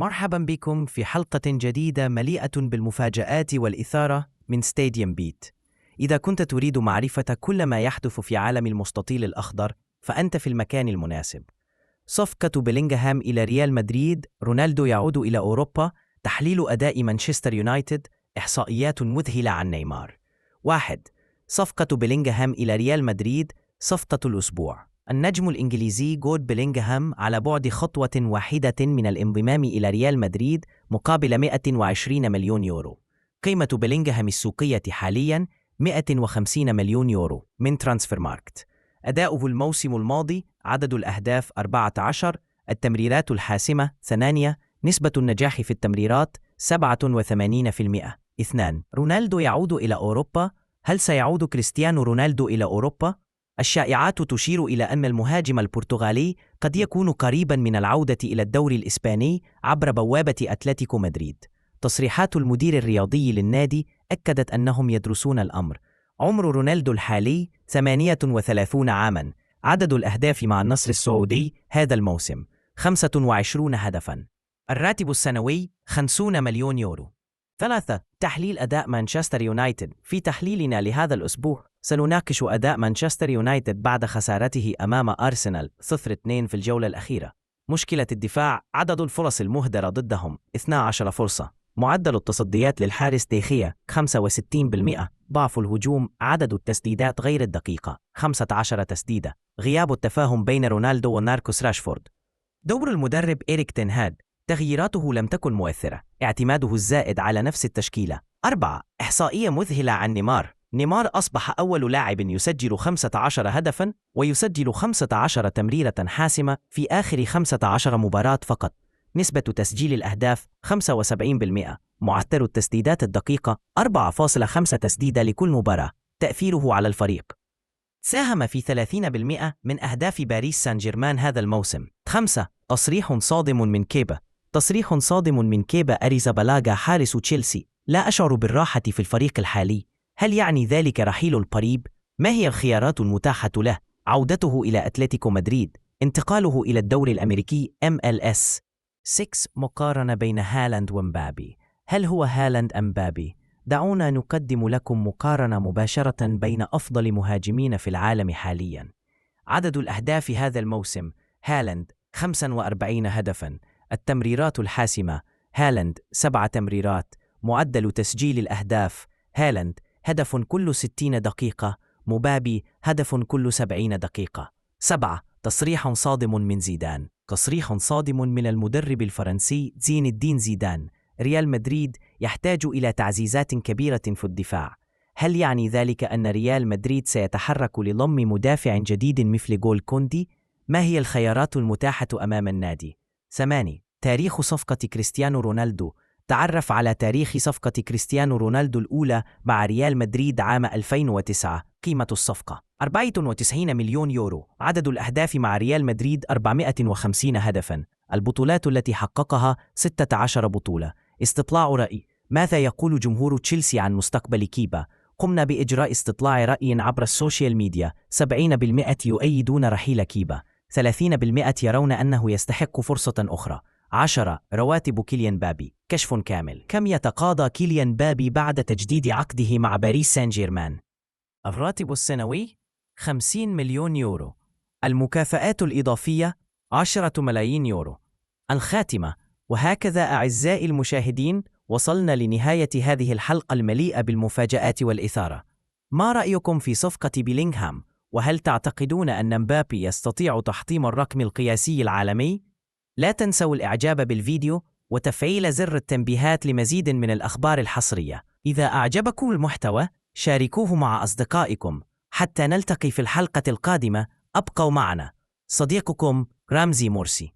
مرحبا بكم في حلقة جديدة مليئة بالمفاجآت والإثارة من ستاديوم بيت. إذا كنت تريد معرفة كل ما يحدث في عالم المستطيل الأخضر فأنت في المكان المناسب. صفقة بيلينغهام إلى ريال مدريد، رونالدو يعود إلى أوروبا، تحليل أداء مانشستر يونايتد، إحصائيات مذهلة عن نيمار. 1. صفقة بيلينغهام إلى ريال مدريد، صفقة الأسبوع. النجم الإنجليزي جود بيلينغهام على بعد خطوة واحدة من الانضمام إلى ريال مدريد مقابل 120 مليون يورو. قيمة بيلينغهام السوقية حالياً 150 مليون يورو من ترانسفير ماركت. أداؤه الموسم الماضي: عدد الأهداف 14، التمريرات الحاسمة 8، نسبة النجاح في التمريرات 87%. 2. رونالدو يعود إلى أوروبا، هل سيعود كريستيانو رونالدو إلى أوروبا؟ الشائعات تشير إلى أن المهاجم البرتغالي قد يكون قريباً من العودة إلى الدوري الإسباني عبر بوابة أتلتيكو مدريد. تصريحات المدير الرياضي للنادي أكدت أنهم يدرسون الأمر. عمر رونالدو الحالي 38 عاماً. عدد الأهداف مع النصر السعودي هذا الموسم 25 هدفاً. الراتب السنوي 50 مليون يورو. 3. تحليل أداء مانشستر يونايتد. في تحليلنا لهذا الأسبوع سنناقش أداء مانشستر يونايتد بعد خسارته أمام أرسنال 0-2 في الجولة الأخيرة. مشكلة الدفاع: عدد الفرص المهدرة ضدهم 12 فرصة. معدل التصديات للحارس ديخيا 65%. ضعف الهجوم: عدد التسديدات غير الدقيقة 15 تسديدة. غياب التفاهم بين رونالدو وماركوس راشفورد. دور المدرب إريك تين هاغ: تغييراته لم تكن مؤثرة، اعتماده الزائد على نفس التشكيلة. 4. إحصائية مذهلة عن نيمار أصبح أول لاعب يسجل 15 هدفاً ويسجل 15 تمريرة حاسمة في آخر 15 مباراة فقط. نسبة تسجيل الأهداف 75%. معدل التسديدات الدقيقة 4.5 تسديدة لكل مباراة. تأثيره على الفريق: ساهم في 30% من أهداف باريس سان جيرمان هذا الموسم. 5. تصريح صادم من كيبا أريزابالاغا حارس تشيلسي: لا أشعر بالراحة في الفريق الحالي. هل يعني ذلك رحيل القريب؟ ما هي الخيارات المتاحة له؟ عودته إلى أتلتيكو مدريد، انتقاله إلى الدوري الأمريكي MLS. 6. مقارنة بين هالاند ومبابي. هل هو هالاند أم مبابي؟ دعونا نقدم لكم مقارنة مباشرة بين أفضل مهاجمين في العالم حالياً. عدد الأهداف هذا الموسم: هالاند 45 هدفاً. التمريرات الحاسمة: هالاند 7 تمريرات. معدل تسجيل الأهداف: هالاند هدف كل 60 دقيقة، مبابي هدف كل 70 دقيقة. 7. تصريح صادم من زيدان. تصريح صادم من المدرب الفرنسي زين الدين زيدان: ريال مدريد يحتاج إلى تعزيزات كبيرة في الدفاع. هل يعني ذلك أن ريال مدريد سيتحرك لضم مدافع جديد مثل جول كوندي؟ ما هي الخيارات المتاحة أمام النادي؟ 8. تاريخ صفقة كريستيانو رونالدو. تعرف على تاريخ صفقة كريستيانو رونالدو الأولى مع ريال مدريد عام 2009. قيمة الصفقة 94 مليون يورو. عدد الأهداف مع ريال مدريد 450 هدفاً. البطولات التي حققها 16 بطولة. استطلاع رأي: ماذا يقول جمهور تشيلسي عن مستقبل كيبا؟ قمنا بإجراء استطلاع رأي عبر السوشيال ميديا. 70% يؤيدون رحيل كيبا، 30% يرون أنه يستحق فرصة أخرى. 10. رواتب كيليان بابي. كشف كامل. كم يتقاضى كيليان بابي بعد تجديد عقده مع باريس سان جيرمان؟ الراتب السنوي 50 مليون يورو. المكافآت الإضافية 10 ملايين يورو. الخاتمة. وهكذا أعزائي المشاهدين وصلنا لنهاية هذه الحلقة المليئة بالمفاجآت والإثارة. ما رأيكم في صفقة بيلينغهام؟ وهل تعتقدون أن مبابي يستطيع تحطيم الرقم القياسي العالمي؟ لا تنسوا الإعجاب بالفيديو وتفعيل زر التنبيهات لمزيد من الأخبار الحصرية. إذا أعجبكم المحتوى شاركوه مع أصدقائكم. حتى نلتقي في الحلقة القادمة، أبقوا معنا. صديقكم رمزي مرسي.